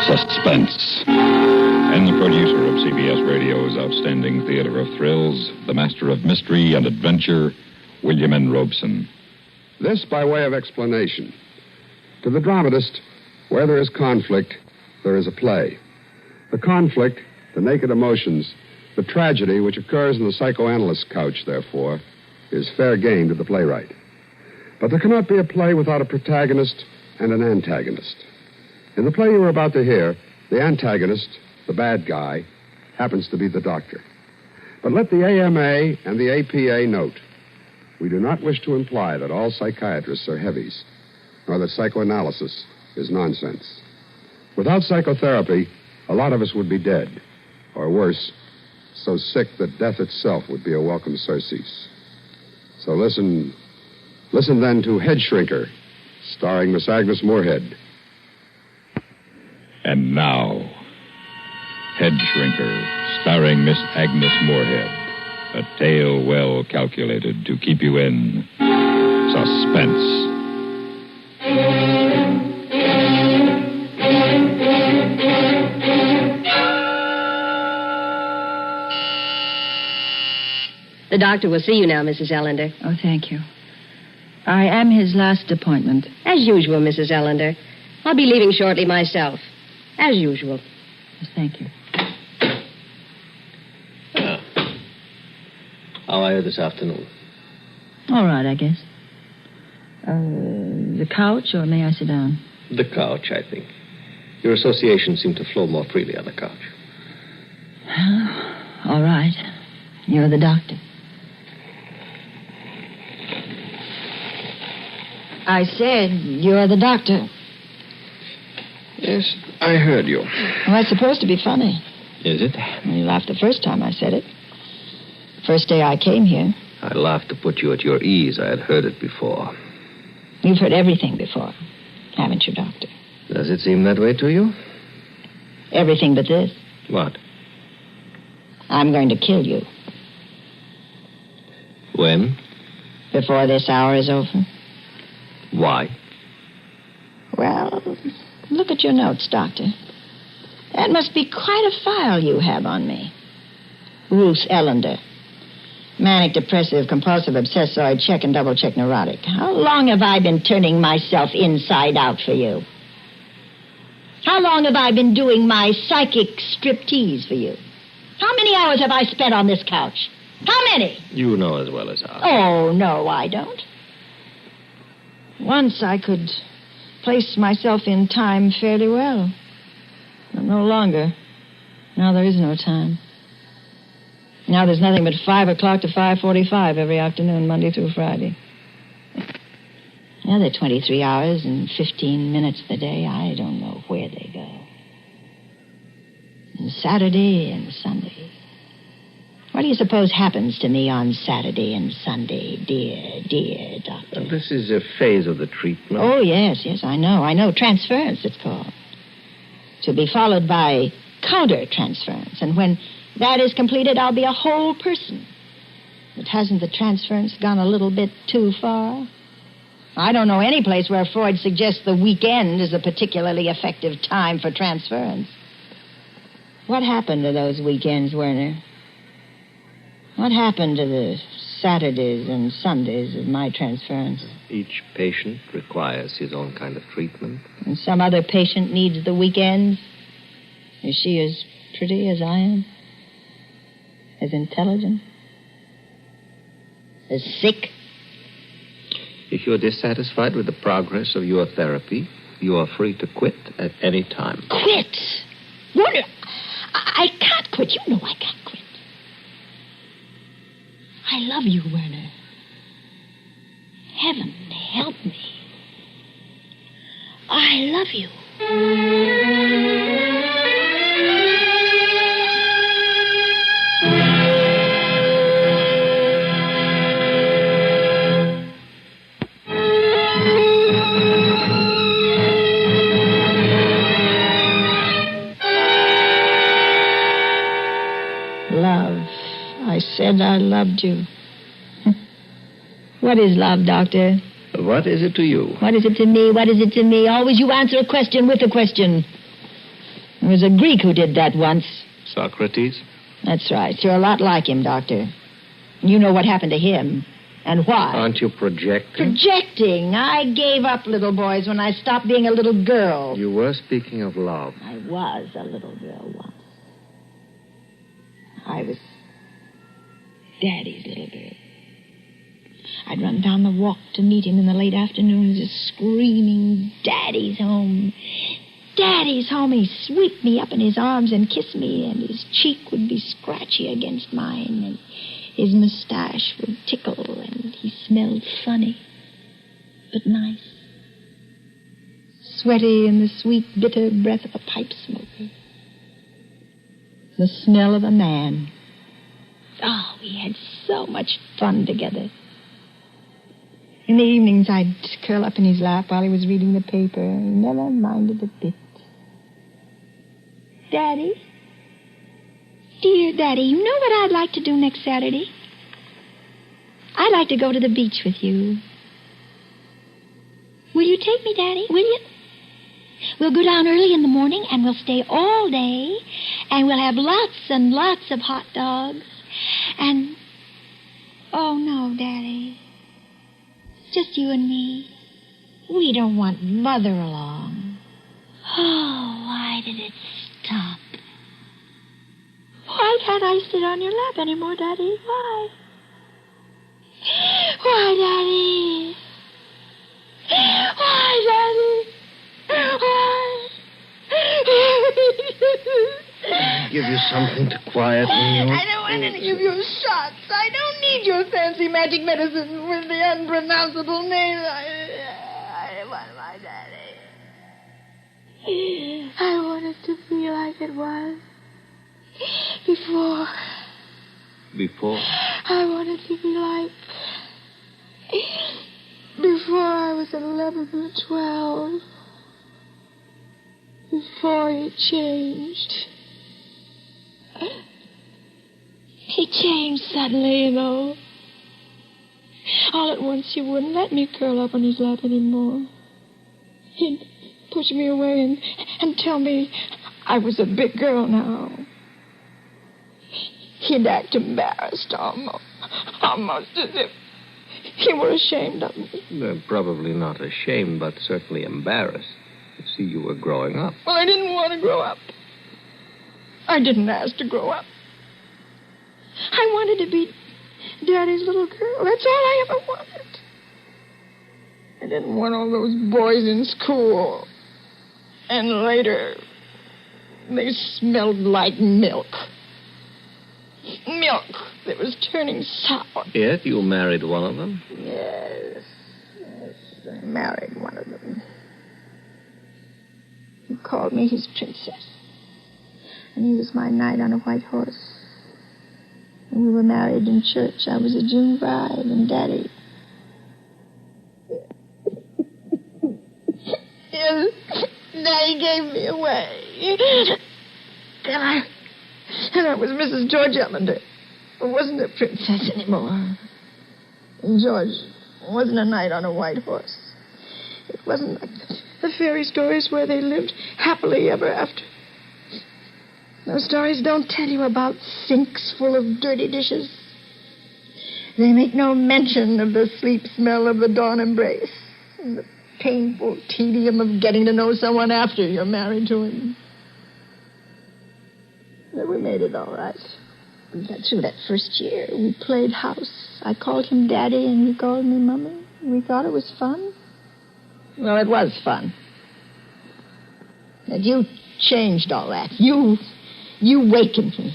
Suspense. And the producer of CBS Radio's outstanding theater of thrills, the master of mystery and adventure, William N. Robeson. This by way of explanation. To the dramatist, where there is conflict, there is a play. The conflict, the naked emotions, the tragedy which occurs in the psychoanalyst's couch, therefore, is fair game to the playwright. But there cannot be a play without a protagonist and an antagonist. In the play you are about to hear, the antagonist, the bad guy, happens to be the doctor. But let the AMA and the APA note, we do not wish to imply that all psychiatrists are heavies, nor that psychoanalysis is nonsense. Without psychotherapy, a lot of us would be dead, or worse, so sick that death itself would be a welcome surcease. So listen then to Headshrinker, starring Miss Agnes Moorehead. And now, Headshrinker, starring Miss Agnes Moorehead. A tale well calculated to keep you in suspense. The doctor will see you now, Mrs. Ellender. Oh, thank you. I am his last appointment. As usual, Mrs. Ellender. I'll be leaving shortly myself. As usual. Yes, thank you. How are you this afternoon? All right, I guess. The couch, or may I sit down? The couch, I think. Your associations seem to flow more freely on the couch. All right. You're the doctor. I said you're the doctor. Yes, I heard you. Well, that's supposed to be funny. Is it? You laughed the first time I said it. First day I came here. I laughed to put you at your ease. I had heard it before. You've heard everything before, haven't you, Doctor? Does it seem that way to you? Everything but this. What? I'm going to kill you. When? Before this hour is over. Why? Well, look at your notes, Doctor. That must be quite a file you have on me. Ruth Ellender. Manic depressive, compulsive, obsessoid, check and double check neurotic. How long have I been turning myself inside out for you? How long have I been doing my psychic striptease for you? How many hours have I spent on this couch? How many? You know as well as I. Oh, no, I don't. Once I could place myself in time fairly well. But no longer. Now there is no time. Now there's nothing but 5 o'clock to 5:45 every afternoon, Monday through Friday. Now they're 23 hours and 15 minutes of the day. I don't know where they go. And Saturday and Sunday. What do you suppose happens to me on Saturday and Sunday, dear doctor? This is a phase of the treatment. Oh, yes, I know. Transference, it's called. To be followed by counter-transference. And when that is completed, I'll be a whole person. But hasn't the transference gone a little bit too far? I don't know any place where Freud suggests the weekend is a particularly effective time for transference. What happened to those weekends, Werner? What happened to the Saturdays and Sundays of my transference? Each patient requires his own kind of treatment. And some other patient needs the weekends? Is she as pretty as I am? As intelligent? As sick? If you're dissatisfied with the progress of your therapy, you are free to quit at any time. Quit? Werner, I can't quit. You know I can't quit. I love you, Werner. Heaven help me. I love you. Love. I said I loved you. What is love, Doctor? What is it to you? What is it to me? What is it to me? Always you answer a question with a question. It was a Greek who did that once. Socrates? That's right. You're a lot like him, Doctor. You know what happened to him and why. Aren't you projecting? Projecting? I gave up little boys when I stopped being a little girl. You were speaking of love. I was a little girl once. I was Daddy's little girl. I'd run down the walk to meet him in the late afternoons, just screaming, Daddy's home. Daddy's home. He'd sweep me up in his arms and kiss me, and his cheek would be scratchy against mine, and his mustache would tickle, and he smelled funny, but nice. Sweaty in the sweet, bitter breath of a pipe smoker. The smell of a man. Oh, we had so much fun together. In the evenings, I'd curl up in his lap while he was reading the paper. He never minded a bit. Daddy? Dear Daddy, you know what I'd like to do next Saturday? I'd like to go to the beach with you. Will you take me, Daddy? Will you? We'll go down early in the morning, and we'll stay all day, and we'll have lots and lots of hot dogs. And... oh, no, Daddy. Just you and me. We don't want Mother along. Oh, why did it stop? Why can't I sit on your lap anymore, Daddy? Why? Why, Daddy? Why, Daddy? Why? Give you something to quieten you. I don't want any of your shots. I don't need your fancy magic medicine with the unpronounceable name. I want my Daddy. I want it to be like it was before. Before? I want it to be like before I was 11 or 12. Before he changed. He changed suddenly, you know. All at once, he wouldn't let me curl up on his lap anymore. He'd push me away and tell me I was a big girl now. He'd act embarrassed almost as if he were ashamed of me. Probably not ashamed, but certainly embarrassed. You see, you were growing up. Well, I didn't want to grow up. I didn't ask to grow up. I wanted to be Daddy's little girl. That's all I ever wanted. I didn't want all those boys in school. And later, they smelled like milk. Milk that was turning sour. Yet you married one of them? Yes, I married one of them. He called me his princess. And he was my knight on a white horse. And we were married in church. I was a June bride, and Daddy... yes, Daddy gave me away. And I was Mrs. George Ellender. I wasn't a princess anymore. And George wasn't a knight on a white horse. It wasn't like the fairy stories where they lived happily ever after. Those stories don't tell you about sinks full of dirty dishes. They make no mention of the sleep smell of the dawn embrace and the painful tedium of getting to know someone after you're married to him. But we made it all right. We got through that first year. We played house. I called him Daddy, and he called me Mummy. We thought it was fun. Well, it was fun. And you changed all that. You wakened me.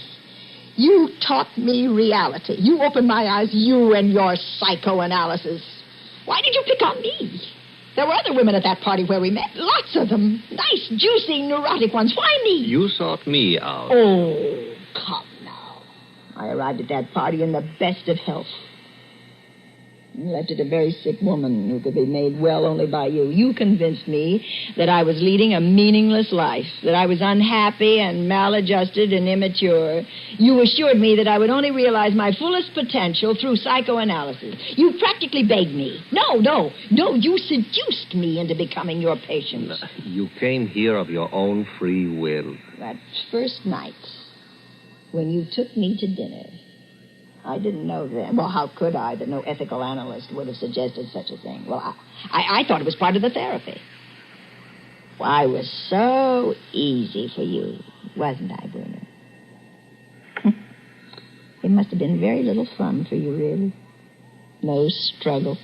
You taught me reality. You opened my eyes, you and your psychoanalysis. Why did you pick on me? There were other women at that party where we met. Lots of them. Nice, juicy, neurotic ones. Why me? You sought me out. Oh, come now. I arrived at that party in the best of health. You left it a very sick woman who could be made well only by you. You convinced me that I was leading a meaningless life, that I was unhappy and maladjusted and immature. You assured me that I would only realize my fullest potential through psychoanalysis. You practically begged me. No, you seduced me into becoming your patient. You came here of your own free will. That first night, when you took me to dinner, I didn't know then. Well, how could I that no ethical analyst would have suggested such a thing? Well, I thought it was part of the therapy. Well, I was so easy for you, wasn't I, Werner? It must have been very little fun for you, really. No struggle.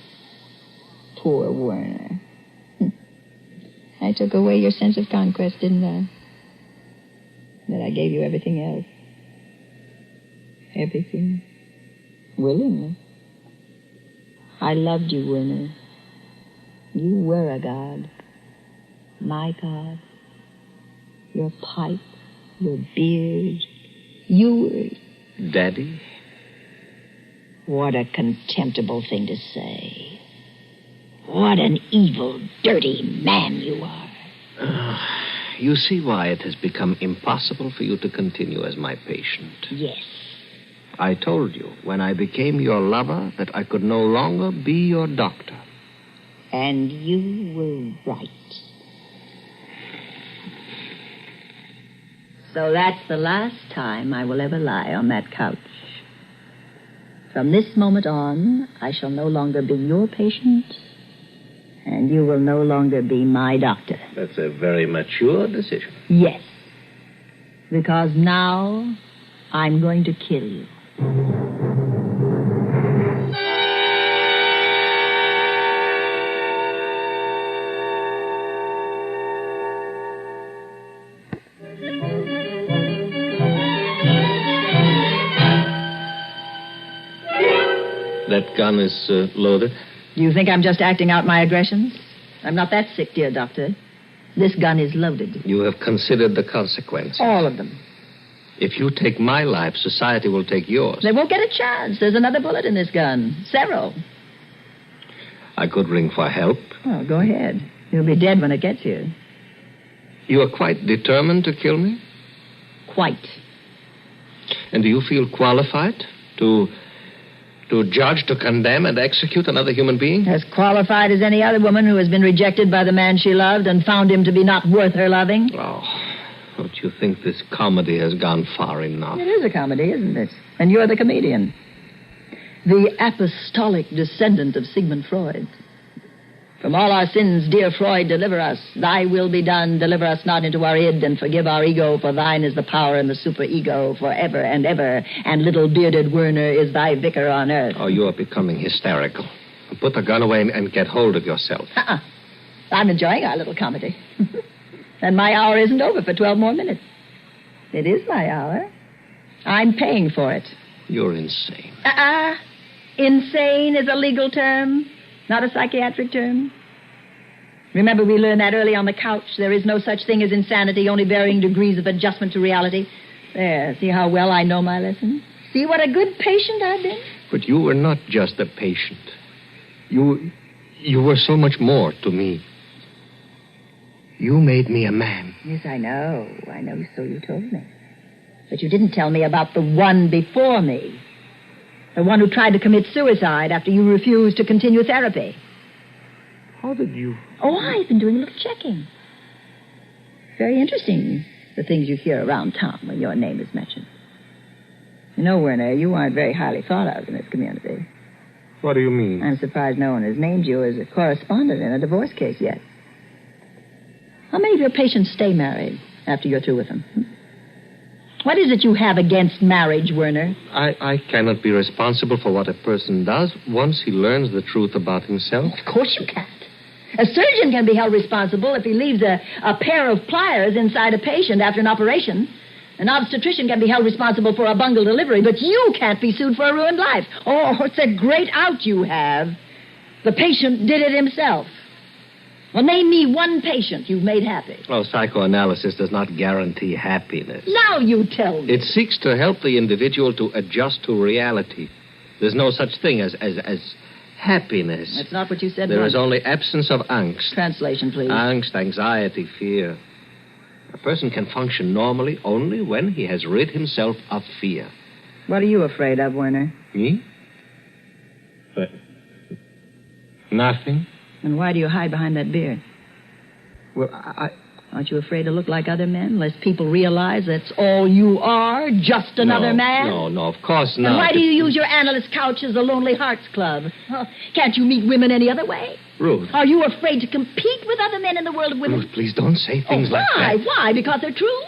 Poor Werner. I took away your sense of conquest, didn't I? But I gave you everything else. Everything. Willingly. I loved you, Werner. You were a god. My god. Your pipe, your beard. You were... Daddy? What a contemptible thing to say. What an evil, dirty man you are. You see why it has become impossible for you to continue as my patient. Yes. I told you, when I became your lover, that I could no longer be your doctor. And you were right. So that's the last time I will ever lie on that couch. From this moment on, I shall no longer be your patient, and you will no longer be my doctor. That's a very mature decision. Yes. Because now I'm going to kill you. That gun is loaded? Do you think I'm just acting out my aggressions? I'm not that sick, dear doctor. This gun is loaded. You have considered the consequences. All of them. If you take my life, society will take yours. They won't get a chance. There's another bullet in this gun. Several. I could ring for help. Oh, go ahead. You'll be dead when it gets here. You are quite determined to kill me? Quite. And do you feel qualified to judge, to condemn, and execute another human being? As qualified as any other woman who has been rejected by the man she loved and found him to be not worth her loving. Oh, don't you think this comedy has gone far enough? It is a comedy, isn't it? And you're the comedian. The apostolic descendant of Sigmund Freud. From all our sins, dear Freud, deliver us. Thy will be done. Deliver us not into our id, and forgive our ego, for thine is the power and the superego forever and ever. And little bearded Werner is thy vicar on earth. Oh, you are becoming hysterical. Put the gun away and get hold of yourself. I'm enjoying our little comedy. And my hour isn't over for 12 more minutes. It is my hour. I'm paying for it. You're insane. Insane is a legal term, not a psychiatric term. Remember, we learned that early on the couch. There is no such thing as insanity, only varying degrees of adjustment to reality. There, see how well I know my lesson? See what a good patient I've been? But you were not just a patient. You were so much more to me. You made me a man. Yes, I know. I know, so you told me. But you didn't tell me about the one before me. The one who tried to commit suicide after you refused to continue therapy. How did you... Oh, I've been doing a little checking. Very interesting, the things you hear around town when your name is mentioned. You know, Werner, you aren't very highly thought of in this community. What do you mean? I'm surprised no one has named you as a correspondent in a divorce case yet. How many of your patients stay married after you're through with them? What is it you have against marriage, Werner? I cannot be responsible for what a person does once he learns the truth about himself. Of course you can't. A surgeon can be held responsible if he leaves a pair of pliers inside a patient after an operation. An obstetrician can be held responsible for a bungled delivery, but you can't be sued for a ruined life. Oh, it's a great out you have. The patient did it himself. Well, name me one patient you've made happy. Oh, psychoanalysis does not guarantee happiness. Now you tell me. It seeks to help the individual to adjust to reality. There's no such thing as happiness. That's not what you said. There is only absence of angst. Translation, please. Angst, anxiety, fear. A person can function normally only when he has rid himself of fear. What are you afraid of, Werner? Me? Nothing. And why do you hide behind that beard? Well, Aren't you afraid to look like other men, lest people realize that's all you are, just another man? No, of course not. And why do you use your analyst couch as a Lonely Hearts Club? Can't you meet women any other way? Ruth. Are you afraid to compete with other men in the world of women? Ruth, please don't say things like that. Why? Because they're true?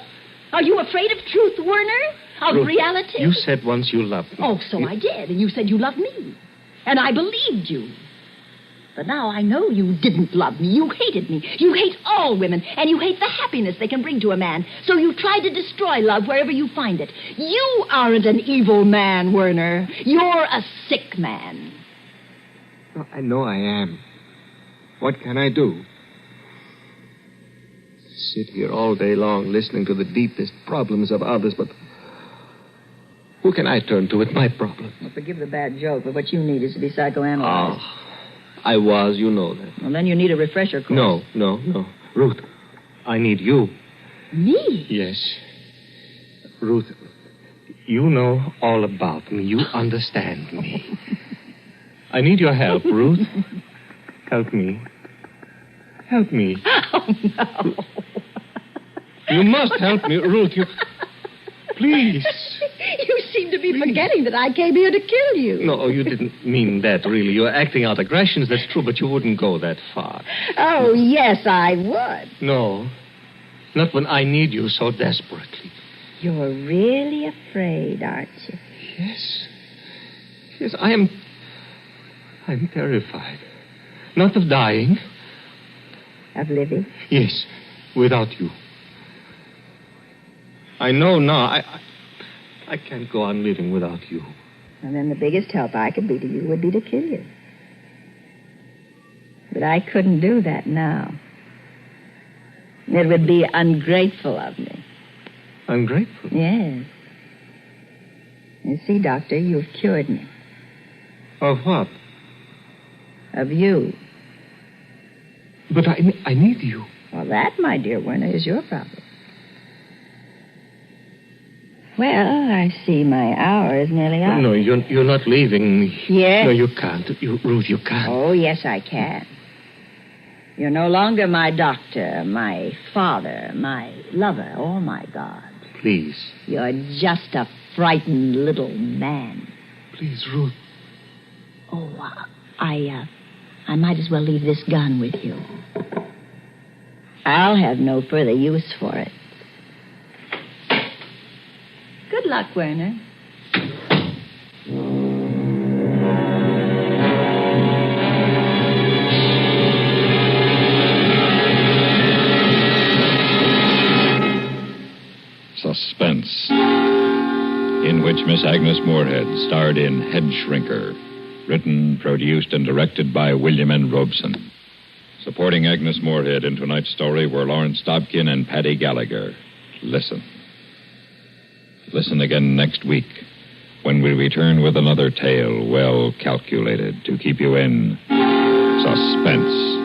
Are you afraid of truth, Werner? Of Ruth, reality? You said once you loved me. Oh, so I did. And you said you loved me. And I believed you. But now I know you didn't love me. You hated me. You hate all women, and you hate the happiness they can bring to a man. So you try to destroy love wherever you find it. You aren't an evil man, Werner. You're a sick man. I know I am. What can I do? Sit here all day long listening to the deepest problems of others, but who can I turn to with my problem? Well, forgive the bad joke, but what you need is to be psychoanalyzed. Oh. I was, you know that. Well, then you need a refresher course. No. Ruth, I need you. Me? Yes. Ruth, you know all about me. You understand me. I need your help, Ruth. Help me. Help me. Oh, no. You must help me, Ruth. Please. You seem to be forgetting that I came here to kill you. No, you didn't mean that, really. You're acting out aggressions, that's true, but you wouldn't go that far. Oh, yes, I would. No. Not when I need you so desperately. You're really afraid, aren't you? Yes. Yes, I'm terrified. Not of dying. Of living? Yes, without you. I know now. I can't go on living without you. And then the biggest help I could be to you would be to kill you. But I couldn't do that now. It would be ungrateful of me. Ungrateful? Yes. You see, Doctor, you've cured me. Of what? Of you. But I need you. Well, that, my dear Werner, is your problem. Well, I see my hour is nearly up. No, you're not leaving me. Yes. No, you can't. Ruth, you can't. Oh, yes, I can. You're no longer my doctor, my father, my lover, or my God. Please. You're just a frightened little man. Please, Ruth. Oh, I might as well leave this gun with you. I'll have no further use for it. Good luck, Werner. Suspense, in which Miss Agnes Moorehead starred in Headshrinker, written, produced, and directed by William N. Robeson. Supporting Agnes Moorehead in tonight's story were Lawrence Dobkin and Paddy Gallagher. Listen. Listen again next week when we return with another tale well calculated to keep you in suspense.